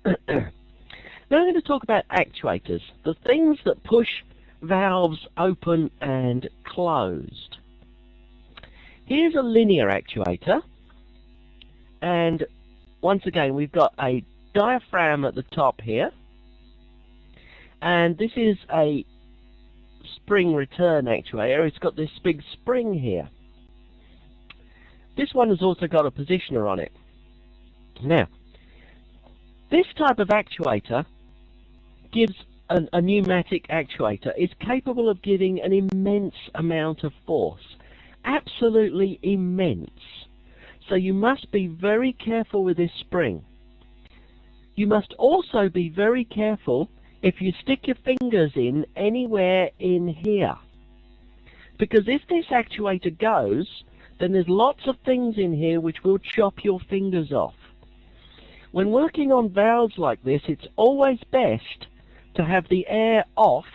Now I'm going to talk about actuators, the things that push valves open and closed. Here's a linear actuator, and once again we've got a diaphragm at the top here, and this is a spring return actuator. It's got this big spring here. This one has also got a positioner on it. Now, this type of actuator gives a pneumatic actuator is capable of giving an immense amount of force, absolutely immense. So you must be very careful with this spring. You must also be very careful if you stick your fingers in anywhere in here, because if this actuator goes, then there's lots of things in here which will chop your fingers off. When working on valves like this, it's always best to have the air off,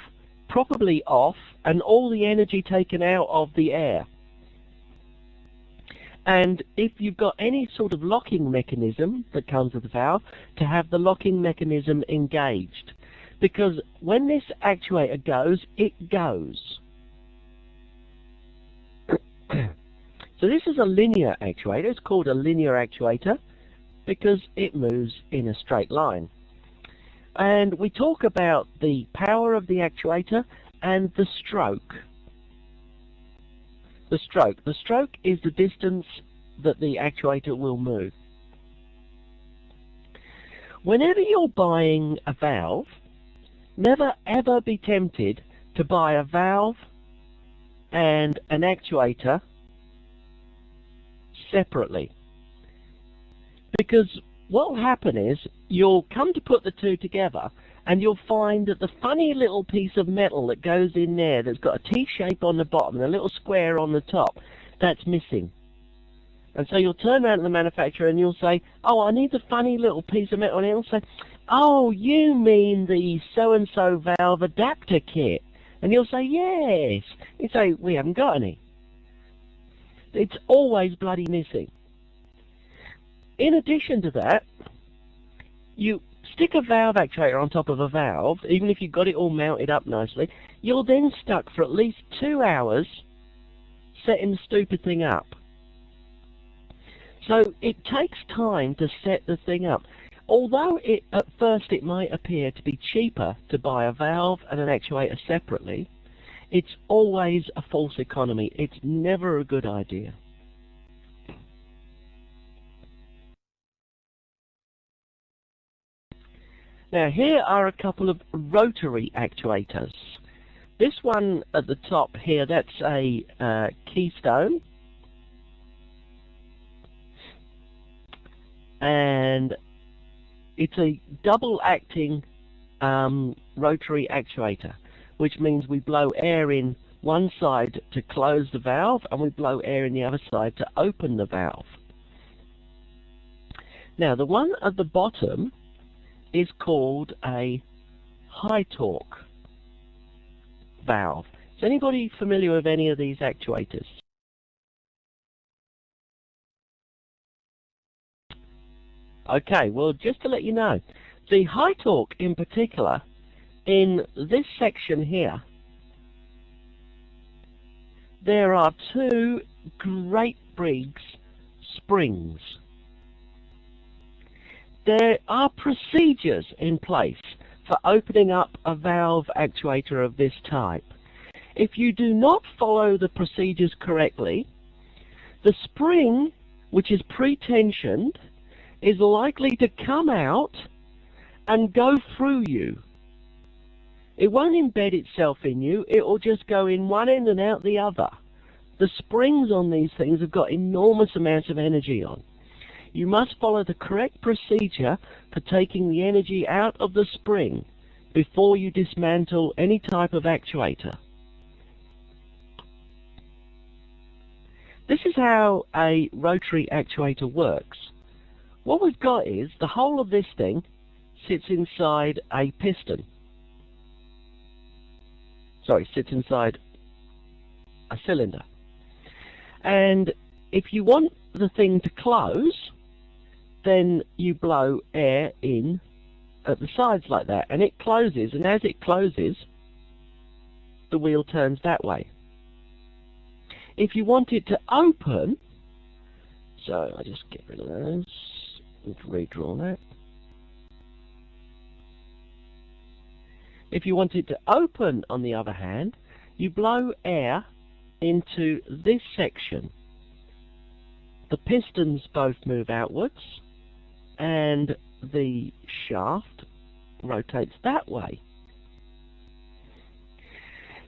properly off, and all the energy taken out of the air. And if you've got any sort of locking mechanism that comes with the valve, to have the locking mechanism engaged. Because when this actuator goes, it goes. So this is a linear actuator. It's called a linear actuator because it moves in a straight line. And we talk about the power of the actuator and the stroke. The stroke is the distance that the actuator will move. Whenever you're buying a valve, never ever be tempted to buy a valve and an actuator separately. Because what will happen is you'll come to put the two together and you'll find that the funny little piece of metal that goes in there that's got a T-shape on the bottom and a little square on the top, that's missing. And so you'll turn around to the manufacturer and you'll say, oh, I need the funny little piece of metal. And he'll say, oh, you mean the so-and-so valve adapter kit? And you'll say, yes. You say, we haven't got any. It's always bloody missing. In addition to that, you stick a valve actuator on top of a valve, even if you've got it all mounted up nicely, you're then stuck for at least 2 hours setting the stupid thing up. So it takes time to set the thing up. Although at first it might appear to be cheaper to buy a valve and an actuator separately, it's always a false economy. It's never a good idea. Now here are a couple of rotary actuators. This one at the top here, that's a Keystone. And it's a double acting rotary actuator, which means we blow air in one side to close the valve and we blow air in the other side to open the valve. Now the one at the bottom is called a high torque valve. Is anybody familiar with any of these actuators? Okay, well, just to let you know, the high torque in particular, in this section here, there are two great big springs. There are procedures in place for opening up a valve actuator of this type. If you do not follow the procedures correctly, the spring, which is pre-tensioned, is likely to come out and go through you. It won't embed itself in you, it will just go in one end and out the other. The springs on these things have got enormous amounts of energy on. You must follow the correct procedure for taking the energy out of the spring before you dismantle any type of actuator. This is how a rotary actuator works. What we've got is the whole of this thing sits inside a piston. Sorry, sits inside a cylinder. And if you want the thing to close, then you blow air in at the sides like that, and it closes, and as it closes, the wheel turns that way. If you want it to open, so I just get rid of those, and redraw that. If you want it to open, on the other hand, you blow air into this section. The pistons both move outwards, and the shaft rotates that way.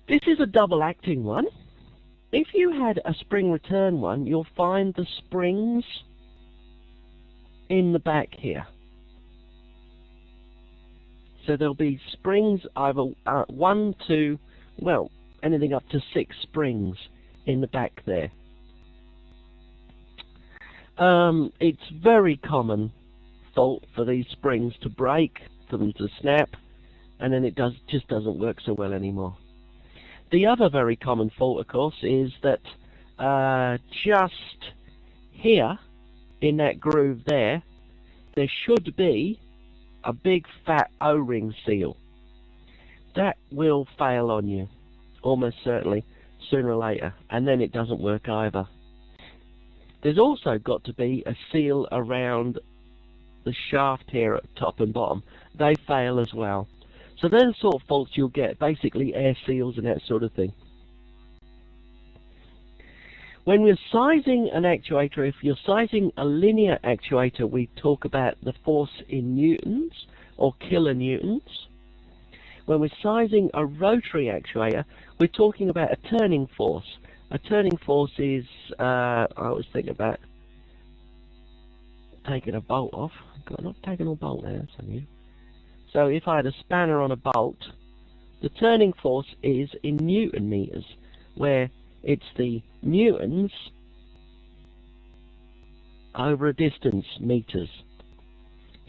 This is a double-acting one. If you had a spring return one, you'll find the springs in the back here. So there'll be springs, either 1 to, well, anything up to 6 springs in the back there. It's very common fault for these springs to break, for them to snap, and then it just doesn't work so well anymore. The other very common fault, of course, is that just here, in that groove there should be a big fat O-ring seal. That will fail on you, almost certainly, sooner or later, and then it doesn't work either. There's also got to be a seal around the shaft here at top and bottom. They fail as well. So they're the sort of faults you'll get, basically air seals and that sort of thing. When we're sizing an actuator, if you're sizing a linear actuator, we talk about the force in newtons or kilonewtons. When we're sizing a rotary actuator, we're talking about a turning force. A turning force is, I always think about taking a bolt off. I've not taken a bolt there, that's unusual. So if I had a spanner on a bolt, the turning force is in Newton meters, where it's the newtons over a distance, meters.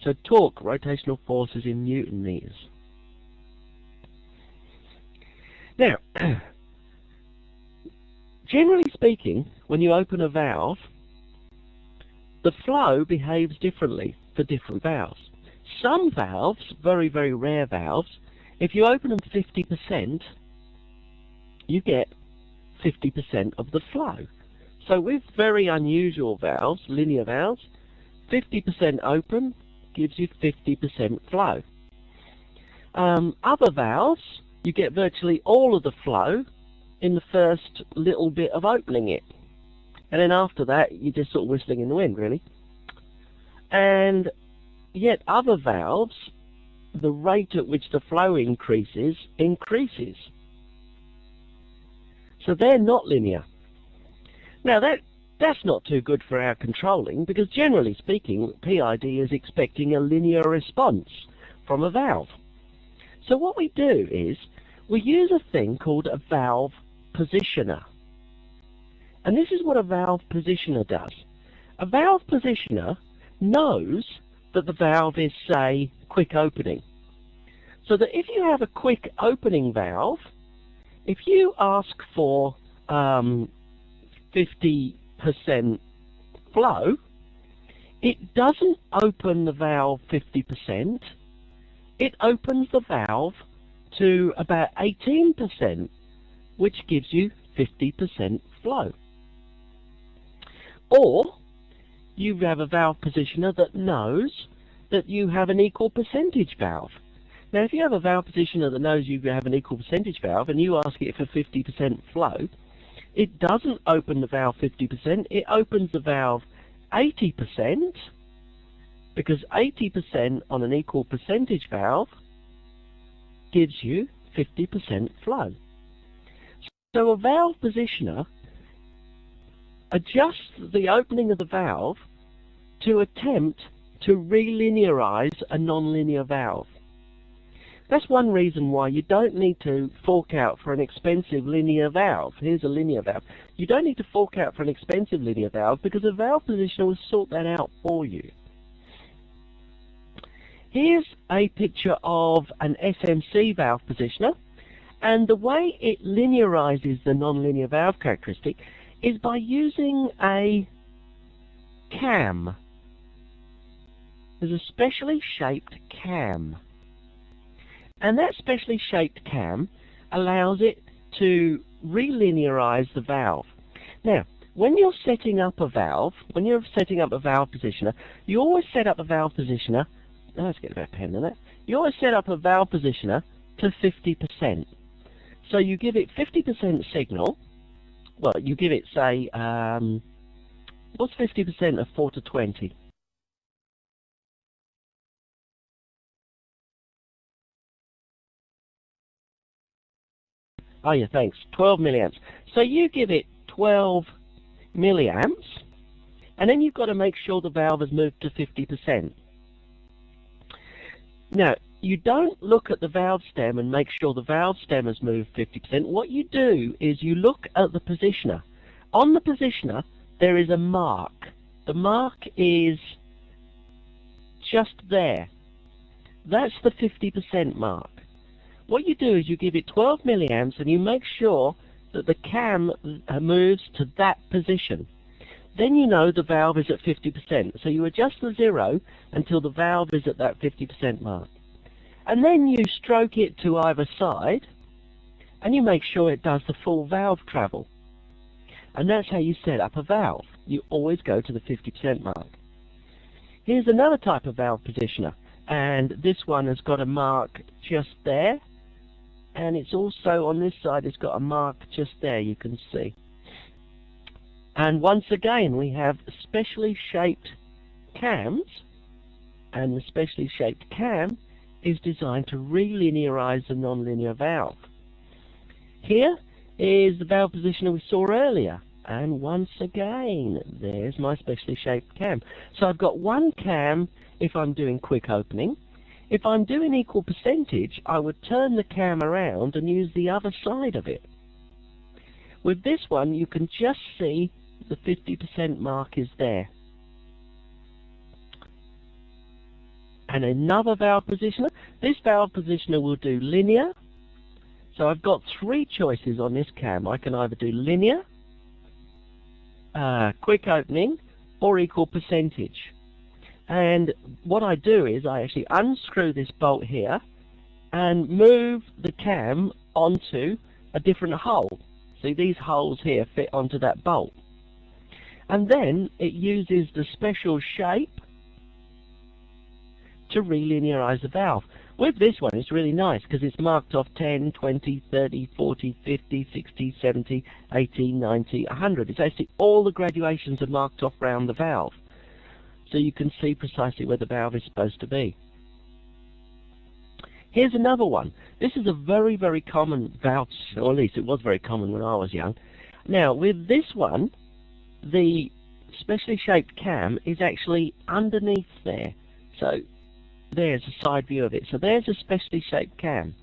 So torque, rotational force, is in Newton meters. Now, generally speaking, when you open a valve, the flow behaves differently for different valves. Some valves, very, very rare valves, if you open them 50%, you get 50% of the flow. So with very unusual valves, linear valves, 50% open gives you 50% flow. Other valves, you get virtually all of the flow in the first little bit of opening it. And then after that, you're just sort of whistling in the wind, really. And yet other valves, the rate at which the flow increases. So they're not linear. Now that's not too good for our controlling, because generally speaking, PID is expecting a linear response from a valve. So what we do is we use a thing called a valve positioner. And this is what a valve positioner does. A valve positioner knows that the valve is, say, quick opening. So that if you have a quick opening valve, if you ask for 50% flow, it doesn't open the valve 50%, it opens the valve to about 18%, which gives you 50% flow. Or you have a valve positioner that knows that you have an equal percentage valve. Now, if you have a valve positioner that knows you have an equal percentage valve and you ask it for 50% flow, it doesn't open the valve 50%, it opens the valve 80%, because 80% on an equal percentage valve gives you 50% flow. So a valve positioner adjusts the opening of the valve to attempt to relinearize a nonlinear valve. That's one reason why you don't need to fork out for an expensive linear valve. Here's a linear valve. You don't need to fork out for an expensive linear valve because a valve positioner will sort that out for you. Here's a picture of an SMC valve positioner, and the way it linearizes the nonlinear valve characteristic is by using a cam. there's a specially shaped cam. And that specially shaped cam allows it to relinearize the valve. Now, when you're setting up a valve, when you're setting up a valve positioner, you always set up a valve positioner, let's get a bit of pen in it, you always set up a valve positioner to 50%. So you give it 50% signal, well, you give it, say, what's 50% of 4 to 20? Oh yeah, thanks, 12 milliamps. So you give it 12 milliamps, and then you've got to make sure the valve has moved to 50%. Now, you don't look at the valve stem and make sure the valve stem has moved 50%. What you do is you look at the positioner. On the positioner, there is a mark. The mark is just there. That's the 50% mark. What you do is you give it 12 milliamps and you make sure that the cam moves to that position. Then you know the valve is at 50%. So you adjust the zero until the valve is at that 50% mark. And then you stroke it to either side and you make sure it does the full valve travel. And that's how you set up a valve. You always go to the 50% mark. Here's another type of valve positioner, and this one has got a mark just there, and it's also on this side, it's got a mark just there, you can see. And once again, we have specially shaped cams, and the specially shaped cam is designed to relinearize the nonlinear valve. Here is the valve positioner we saw earlier, and once again, there's my specially shaped cam. So I've got one cam if I'm doing quick opening. If I'm doing equal percentage, I would turn the cam around and use the other side of it. With this one, you can just see the 50% mark is there. And another valve positioner. This valve positioner will do linear. So I've got three choices on this cam. I can either do linear, quick opening, or equal percentage. And what I do is I actually unscrew this bolt here and move the cam onto a different hole. See, these holes here fit onto that bolt. And then it uses the special shape to relinearize the valve. With this one, it's really nice because it's marked off 10, 20, 30, 40, 50, 60, 70, 80, 90, 100. It's actually all the graduations are marked off around the valve. So you can see precisely where the valve is supposed to be. Here's another one. This is a very, very common valve, or at least it was very common when I was young. Now, with this one, the specially shaped cam is actually underneath there. So there's a side view of it. So there's a specially shaped cam.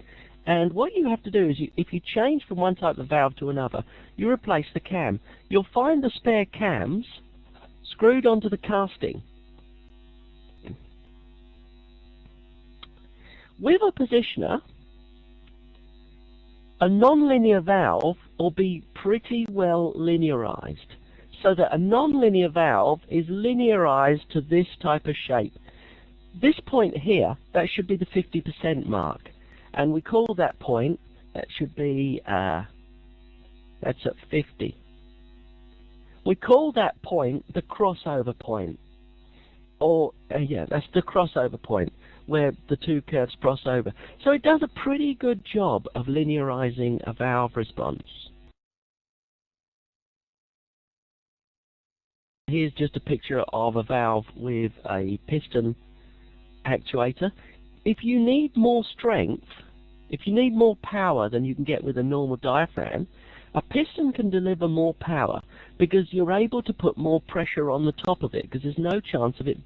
And what you have to do is, if you change from one type of valve to another, you replace the cam. You'll find the spare cams screwed onto the casting. With a positioner, a nonlinear valve will be pretty well linearized, so that a nonlinear valve is linearized to this type of shape. This point here, that should be the 50% mark, and we call that point, that should be, that's at 50. We call that point the crossover point, or yeah, that's the crossover point, where the two curves cross over. So it does a pretty good job of linearizing a valve response. Here's just a picture of a valve with a piston actuator. If you need more strength, if you need more power than you can get with a normal diaphragm, a piston can deliver more power because you're able to put more pressure on the top of it because there's no chance of it